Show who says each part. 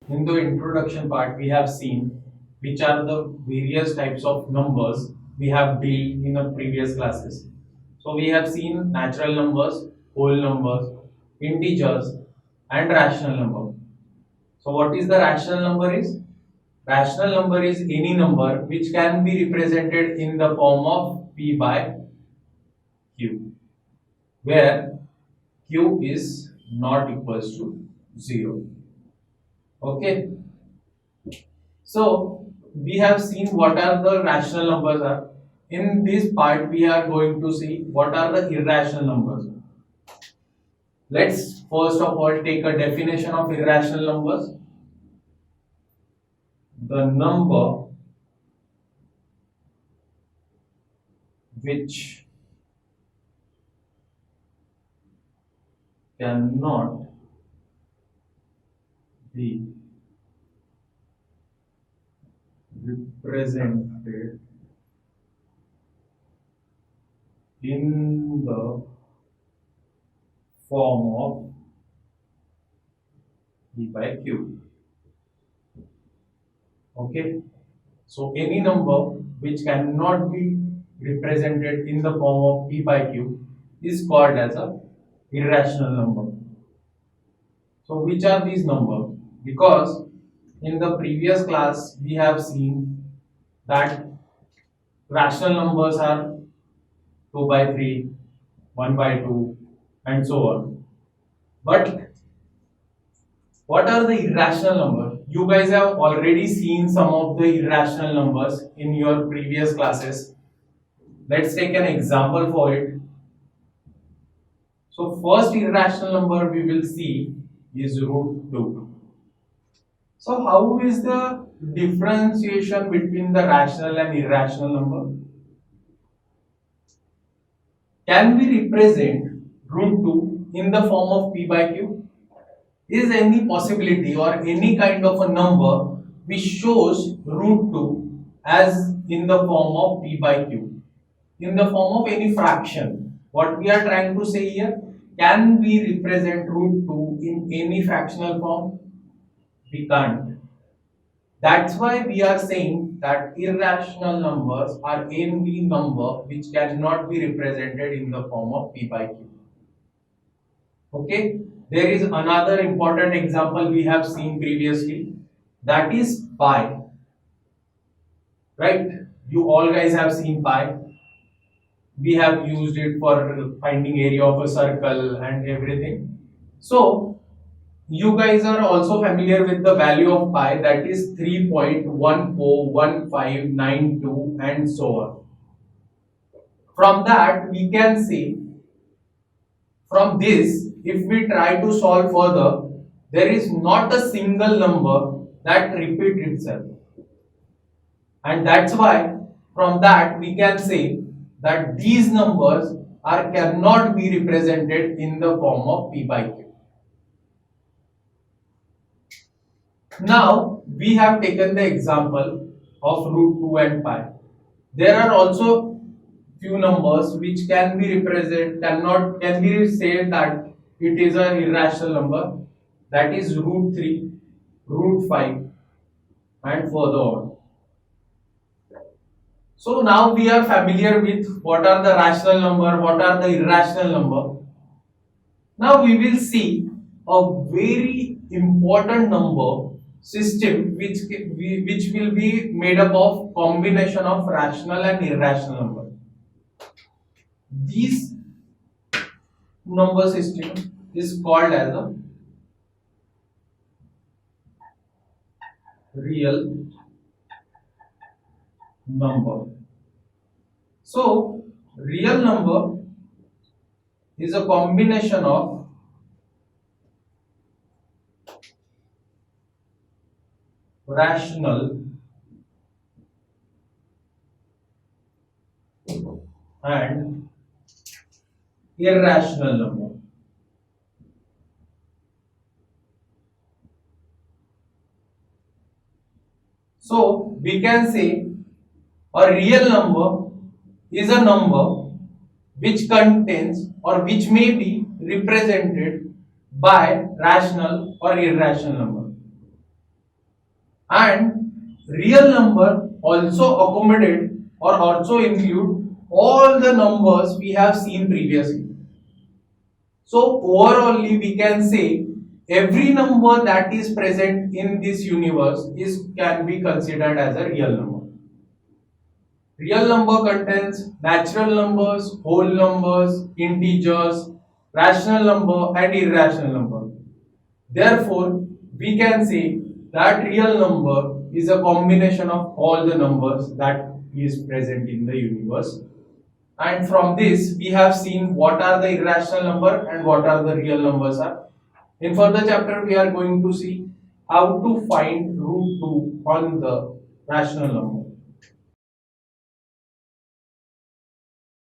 Speaker 1: in the introduction part, we have seen which are the various types of numbers we have dealt in the previous classes. So we have seen natural numbers, whole numbers, integers, and rational number. So what is the rational number is? Rational number is any number which can be represented in the form of P by Q, where Q is not equals to 0. Okay. So we have seen what are the rational numbers are. In this part, we are going to see what are the irrational numbers. Let's first of all take a definition of irrational numbers. The number which cannot be represented in the form of P by Q. Okay, so any number which cannot be represented in the form of P by Q is called as a irrational number. So which are these numbers? Because in the previous class we have seen that rational numbers are 2 by 3, 1 by 2, and so on. But what are the irrational numbers? You guys have already seen some of the irrational numbers in your previous classes. Let's take an example for it. So first irrational number we will see is root 2. So how is the differentiation between the rational and irrational number? Can we represent root 2 in the form of P by Q? Is any possibility or any kind of a number which shows root 2 as in the form of P by Q, in the form of any fraction? What we are trying to say here, can we represent root 2 in any fractional form? We can't. That's why we are saying that irrational numbers are any number which cannot be represented in the form of P by Q. Okay, there is another important example we have seen previously, that is pi. Right? You all guys have seen pi. We have used it for finding area of a circle and everything. So you guys are also familiar with the value of pi, that is 3.141592 and so on. From that we can say, from this, if we try to solve further, there is not a single number that repeats itself. And that's why from that we can say that these numbers cannot be represented in the form of P by Q. Now we have taken the example of root 2 and pi. There are also few numbers which can be represented, can be said that it is an irrational number, that is root 3, root 5 and further on. So now we are familiar with what are the rational number, what are the irrational number. Now we will see a very important number system which will be made up of combination of rational and irrational number. This number system is called as a real number. So real number is a combination of rational and irrational number. So we can say a real number is a number which contains or which may be represented by rational or irrational number. And real number also accommodate or also include all the numbers we have seen previously. So overallly we can say every number that is present in this universe is can be considered as a real number. Real number contains natural numbers, whole numbers, integers, rational number and irrational number. Therefore, we can say that real number is a combination of all the numbers that is present in the universe. And from this, we have seen what are the irrational number and what are the real numbers are. In further chapter, we are going to see how to find root 2 on the rational number.